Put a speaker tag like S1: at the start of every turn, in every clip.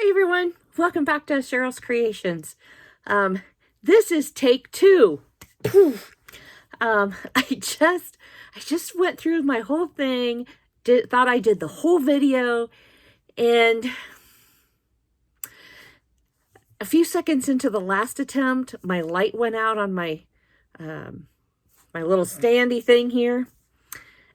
S1: Hi everyone, welcome back to Cheryl's Creations. This is take 2. I just went through my whole thing, thought I did the whole video, and a few seconds into the last attempt, my light went out on my my little standy thing here,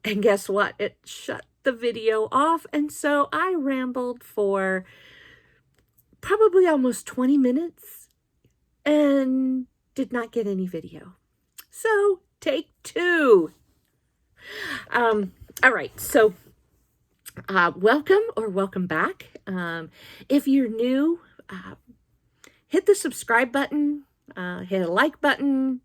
S1: and guess what? It shut the video off, and so I rambled for probably almost 20 minutes and did not get any video. So take 2. All right, so welcome or welcome back. If you're new, hit the subscribe button, hit a like button.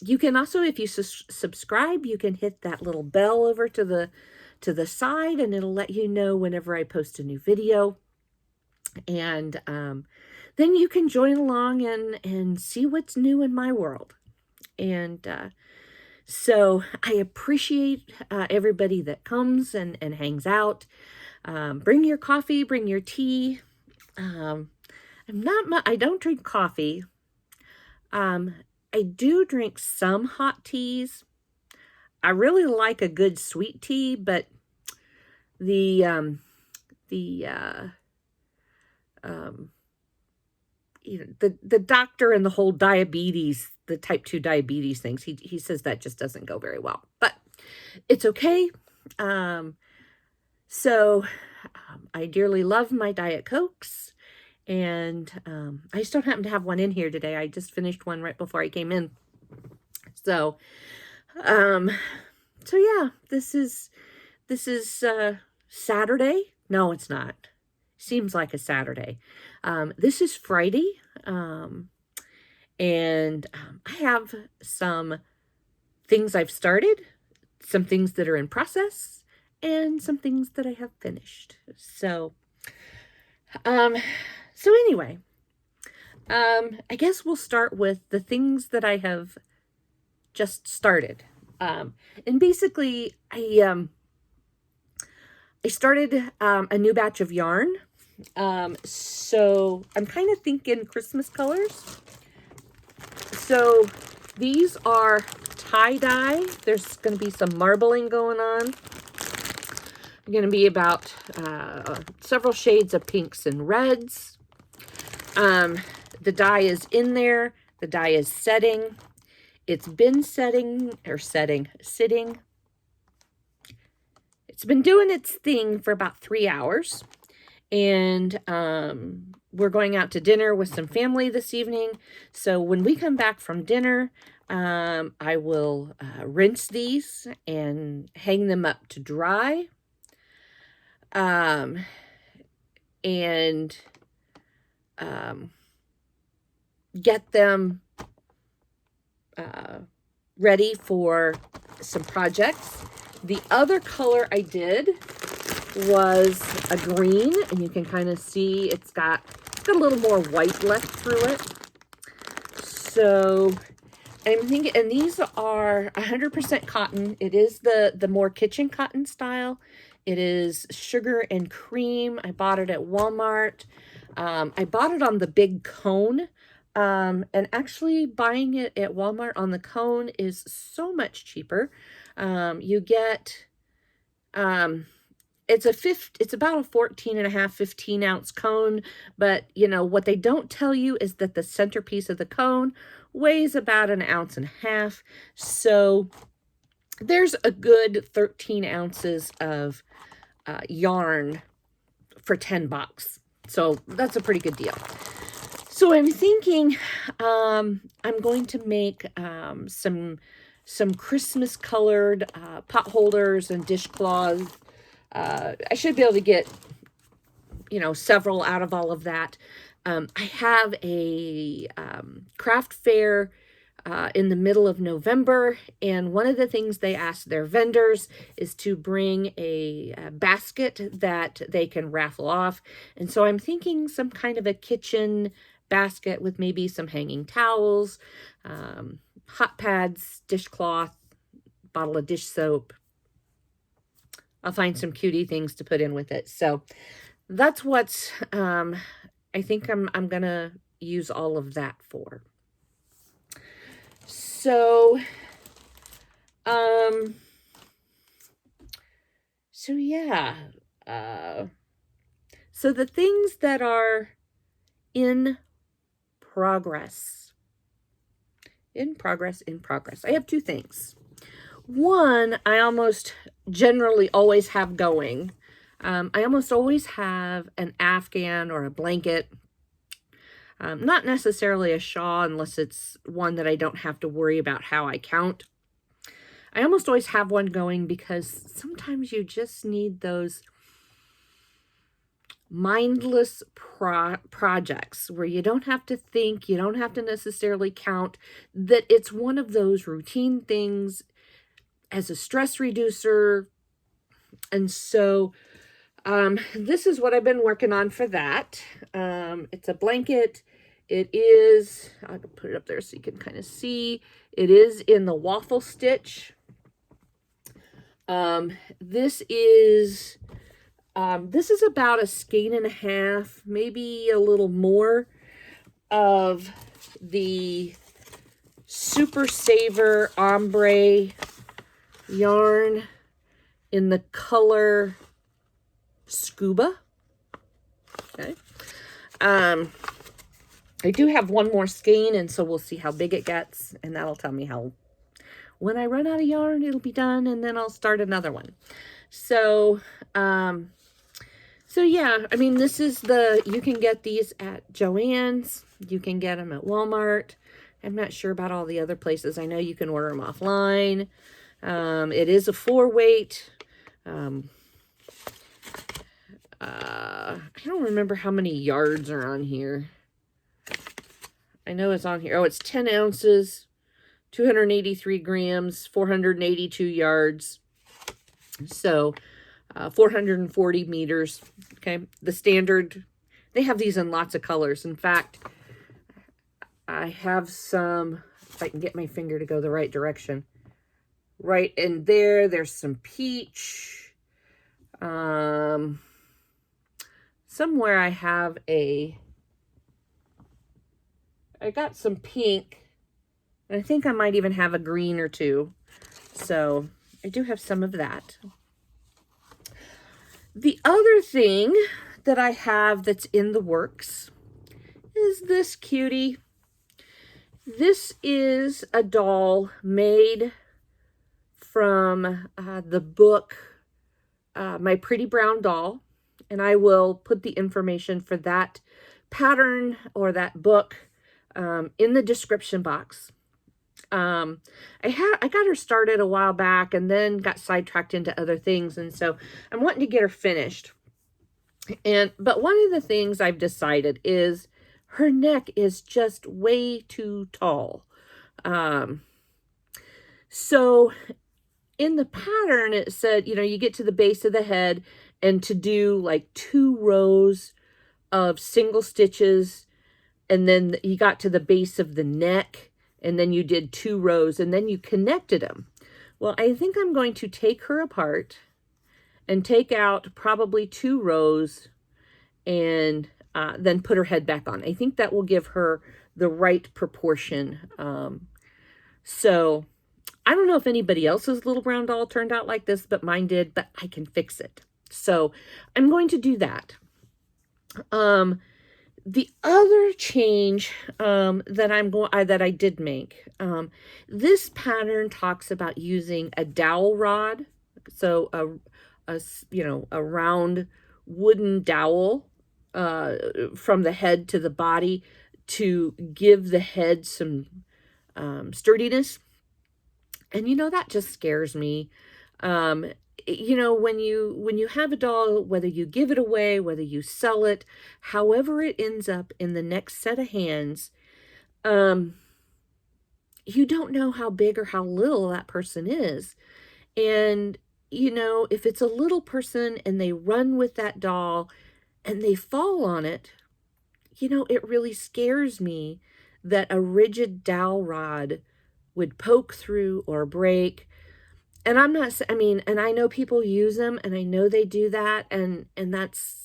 S1: You can also, if you subscribe, you can hit that little bell over to the side, and it'll let you know whenever I post a new video. And then you can join along and see what's new in my world. And so I appreciate everybody that comes and hangs out. Bring your coffee, bring your tea. I don't drink coffee. I do drink some hot teas. I really like a good sweet tea, but the doctor and the whole diabetes, the type 2 diabetes things, he says that just doesn't go very well, but it's okay. So I dearly love my Diet Cokes, and I just don't happen to have one in here today. I just finished one right before I came in. So yeah, this is Saturday. No, it's not. Seems like a Saturday. This is Friday, and I have some things I've started, some things that are in process, and some things that I have finished. So anyway, I guess we'll start with the things that I have just started. And basically, I started a new batch of yarn. So I'm kind of thinking Christmas colors. So these are tie-dye. There's going to be some marbling going on. Going to be about several shades of pinks and reds. The dye is in there. The dye is setting. It's been sitting. It's been doing its thing for about 3 hours. And we're going out to dinner with some family this evening. So when we come back from dinner, I will rinse these and hang them up to dry. And get them ready for some projects. The other color I did was a green, and you can kind of see it's got a little more white left through it. So I'm thinking, and these are 100% cotton. It is the more kitchen cotton style. It is sugar and cream. I bought it at Walmart. I bought it on the big cone. And actually buying it at Walmart on the cone is so much cheaper. You get, it's about a 14.5, 15 ounce cone, but you know, what they don't tell you is that the centerpiece of the cone weighs about 1.5 ounces. So there's a good 13 ounces of yarn for $10. So that's a pretty good deal. So I'm thinking I'm going to make some Christmas colored pot holders and dishcloths. I should be able to get, several out of all of that. I have a craft fair in the middle of November, and one of the things they ask their vendors is to bring a basket that they can raffle off. And so I'm thinking some kind of a kitchen basket with maybe some hanging towels, hot pads, dishcloth, bottle of dish soap. I'll find some cutie things to put in with it. So that's what's, I think I'm gonna use all of that for. So, um, so yeah, so the things that are in progress, in progress. I have two things. One, I almost generally always have going. I almost always have an Afghan or a blanket. Not necessarily a shawl unless it's one that I don't have to worry about how I count. I almost always have one going because sometimes you just need those mindless projects where you don't have to think, you don't have to necessarily count, that it's one of those routine things as a stress reducer. And so this is what I've been working on for that. It's a blanket. It is, I'll put it up there so you can kind of see, it is in the waffle stitch. This is about a skein and a half, maybe a little more, of the Super Saver ombre yarn in the color Scuba. Okay. I do have one more skein, and so we'll see how big it gets, and that'll tell me how, when I run out of yarn, it'll be done, and then I'll start another one. So, so yeah, I mean, this is you can get these at Joann's. You can get them at Walmart. I'm not sure about all the other places. I know you can order them offline. It is a 4-weight. I don't remember how many yards are on here. I know it's on here. Oh, it's 10 ounces, 283 grams, 482 yards. So, 440 meters. Okay. The standard, they have these in lots of colors. In fact, I have some, if I can get my finger to go the right direction. Right in there, there's some peach. Somewhere I have I got some pink, and I think I might even have a green or two. So I do have some of that. The other thing that I have that's in the works is this cutie. This is a doll made from the book, My Pretty Brown Doll. And I will put the information for that pattern or that book in the description box. I got her started a while back and then got sidetracked into other things. And so I'm wanting to get her finished. But one of the things I've decided is her neck is just way too tall. So in the pattern, it said, you know, you get to the base of the head and to do like 2 rows of single stitches. And then you got to the base of the neck, and then you did 2 rows, and then you connected them. Well, I think I'm going to take her apart and take out probably 2 rows and then put her head back on. I think that will give her the right proportion. So I don't know if anybody else's little brown doll turned out like this, but mine did, but I can fix it. So I'm going to do that. The other change that I did make, this pattern talks about using a dowel rod, so a round wooden dowel from the head to the body to give the head some sturdiness. And that just scares me. When you have a doll, whether you give it away, whether you sell it, however it ends up in the next set of hands, you don't know how big or how little that person is. And, if it's a little person and they run with that doll and they fall on it, it really scares me that a rigid dowel rod would poke through or break. And and I know people use them, and I know they do that, and that's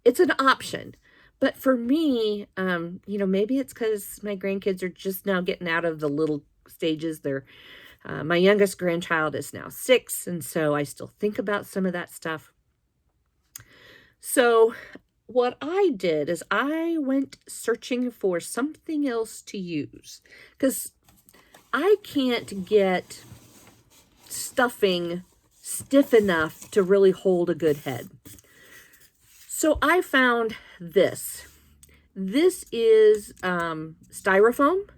S1: it's an option. But for me, you know, maybe it's because my grandkids are just now getting out of the little stages. They're my youngest grandchild is now 6, and so I still think about some of that stuff. So what I did is I went searching for something else to use, because I can't get stuffing stiff enough to really hold a good head. So I found this. This is styrofoam.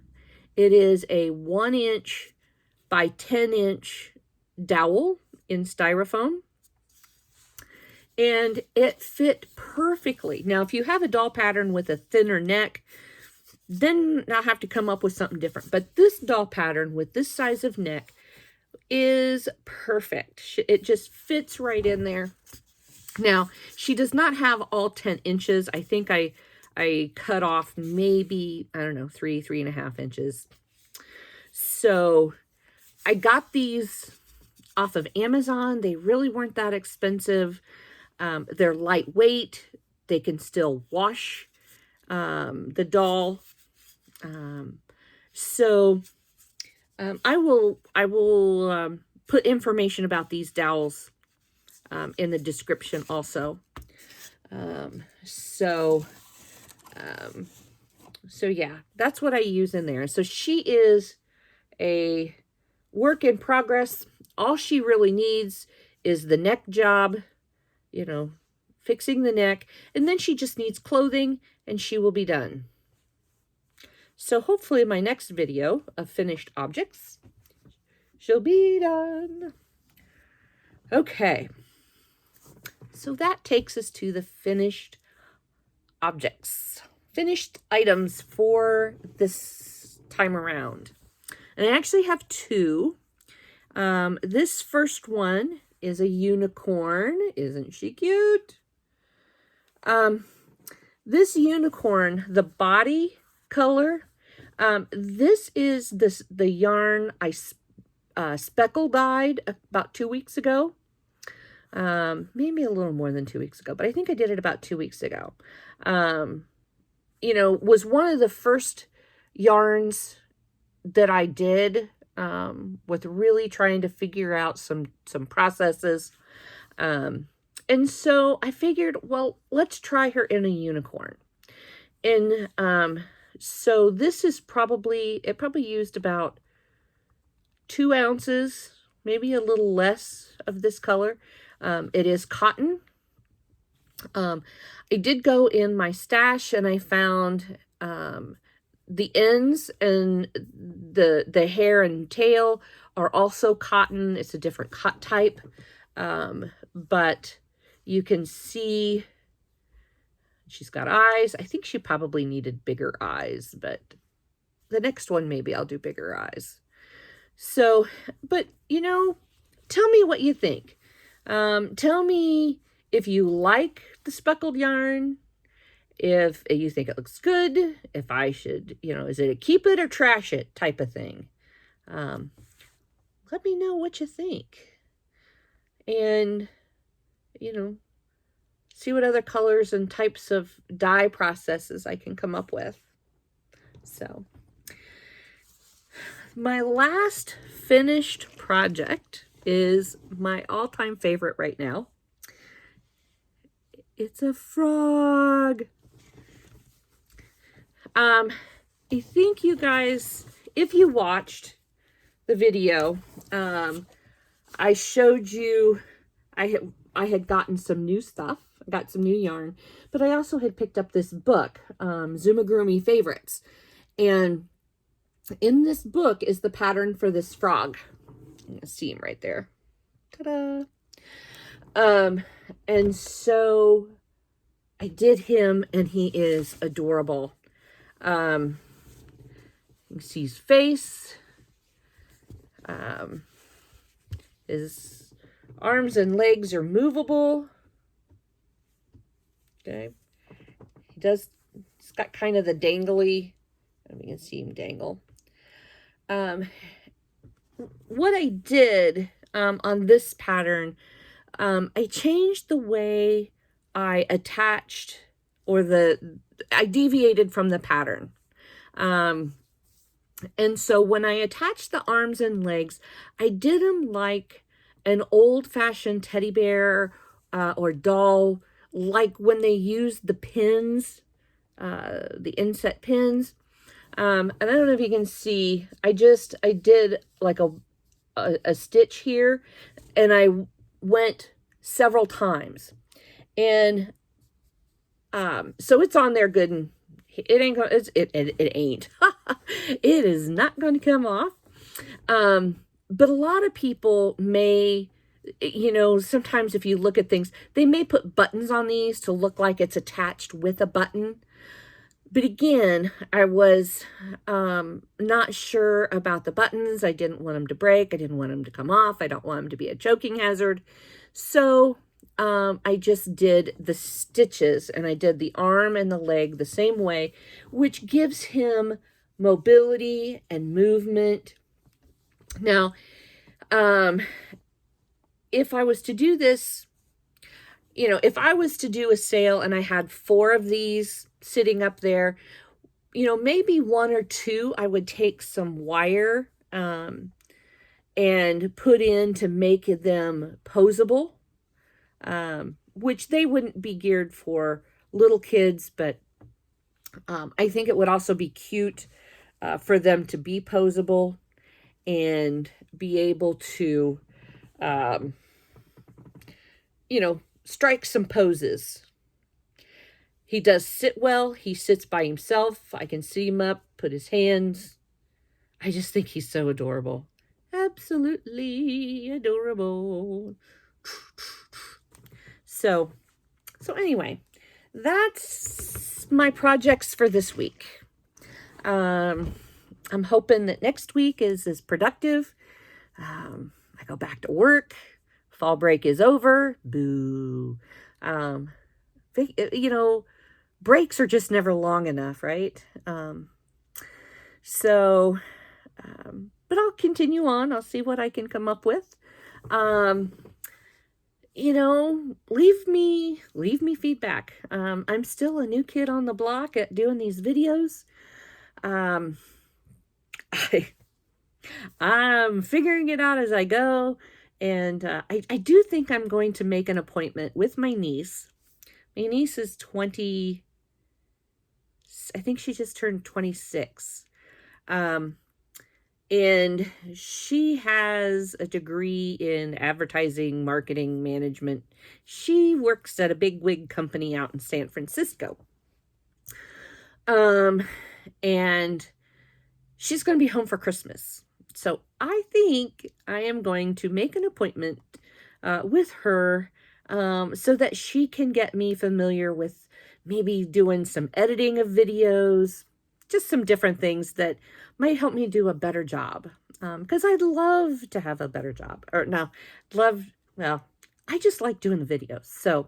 S1: It is a 1-inch by 10-inch dowel in styrofoam. And it fit perfectly. Now, if you have a doll pattern with a thinner neck, then I'll have to come up with something different. But this doll pattern with this size of neck is perfect. It just fits right in there. Now, she does not have all 10 inches. I think I cut off maybe, I don't know, 3.5 inches. So I got these off of Amazon. They really weren't that expensive. They're lightweight. They can still wash the doll. I will put information about these dowels in the description also. So yeah, that's what I use in there. So she is a work in progress. All she really needs is the neck job, you know, fixing the neck, and then she just needs clothing and she will be done. So hopefully my next video of finished objects, she'll be done. Okay. So that takes us to the finished objects, finished items for this time around. And I actually have 2. This first one is a unicorn. Isn't she cute? This unicorn, the body color, this is the yarn I speckle dyed about 2 weeks ago. Maybe a little more than 2 weeks ago, but I think I did it about 2 weeks ago. You know, was one of the first yarns that I did, with really trying to figure out some processes. And so I figured, well, let's try her in a unicorn. And, so this is probably used about 2 ounces, maybe a little less of this color. It is cotton. I did go in my stash and I found the ends and the hair and tail are also cotton. It's a different cut type, but you can see she's got eyes. I think she probably needed bigger eyes, but the next one maybe I'll do bigger eyes. So, but you know, tell me what you think. Tell me if you like the speckled yarn, if you think it looks good, if I should, you know, is it a keep it or trash it type of thing. Let me know what you think. And, you know, see what other colors and types of dye processes I can come up with. So, my last finished project is my all-time favorite right now. It's a frog. I think you guys, if you watched the video, I showed you, I had gotten some new stuff. I got some new yarn, but I also had picked up this book, Zoomigurumi Favorites. And in this book is the pattern for this frog. You can see him right there. Ta-da! And so I did him, and he is adorable. You can see his face. His arms and legs are movable. Okay. He's got kind of the dangly, we can see him dangle. What I did on this pattern, I changed the way I attached, or I deviated from the pattern. And so when I attached the arms and legs, I did them like an old-fashioned teddy bear or doll, like when they used the pins, the inset pins. And I don't know if you can see, I did like a stitch here, and I went several times. And so it's on there good, and it ain't gonna, it ain't. It is not going to come off. But a lot of people may, sometimes if you look at things, they may put buttons on these to look like it's attached with a button. But again, I was not sure about the buttons. I didn't want them to break. I didn't want them to come off. I don't want them to be a choking hazard. So I just did the stitches, and I did the arm and the leg the same way, which gives him mobility and movement. Now, if I was to do this, if I was to do a sale and I had 4 of these sitting up there, maybe 1 or 2 I would take some wire and put in to make them posable, which they wouldn't be geared for little kids, but I think it would also be cute for them to be posable and be able to, strike some poses. He does sit well. He sits by himself. I can see him up, put his hands. I just think he's so adorable. Absolutely adorable. So anyway, that's my projects for this week. I'm hoping that next week is as productive. I go back to work. Fall break is over. Boo. Breaks are just never long enough, right? But I'll continue on. I'll see what I can come up with. Leave me feedback. I'm still a new kid on the block at doing these videos. I'm figuring it out as I go. And I do think I'm going to make an appointment with my niece. My niece is 20. I think she just turned 26. And she has a degree in advertising, marketing, management. She works at a big wig company out in San Francisco. And she's going to be home for Christmas. So I think I am going to make an appointment with her so that she can get me familiar with maybe doing some editing of videos, just some different things that might help me do a better job. Because I'd love to have a better job. I just like doing the videos.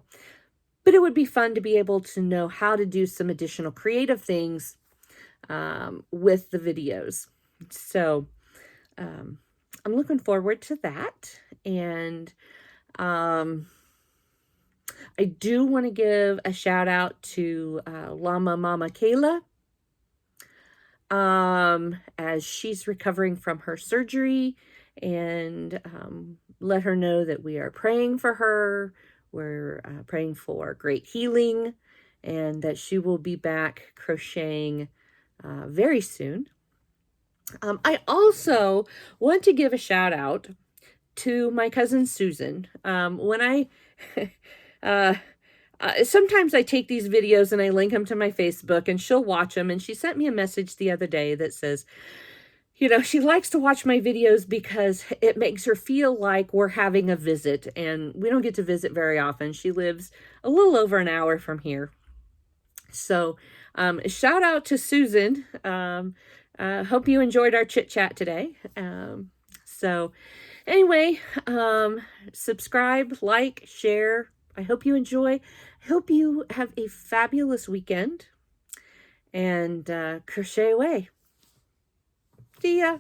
S1: But it would be fun to be able to know how to do some additional creative things with the videos. So I'm looking forward to that. And I do want to give a shout out to Llama Mama Kayla, as she's recovering from her surgery, and let her know that we are praying for her. We're praying for great healing, and that she will be back crocheting very soon. I also want to give a shout out to my cousin Susan. Sometimes I take these videos and I link them to my Facebook, and she'll watch them. And she sent me a message the other day that says, she likes to watch my videos because it makes her feel like we're having a visit, and we don't get to visit very often. She lives a little over an hour from here. So shout out to Susan. Hope you enjoyed our chit chat today. So anyway, subscribe, like, share. I hope you enjoy. I hope you have a fabulous weekend, and crochet away. See ya.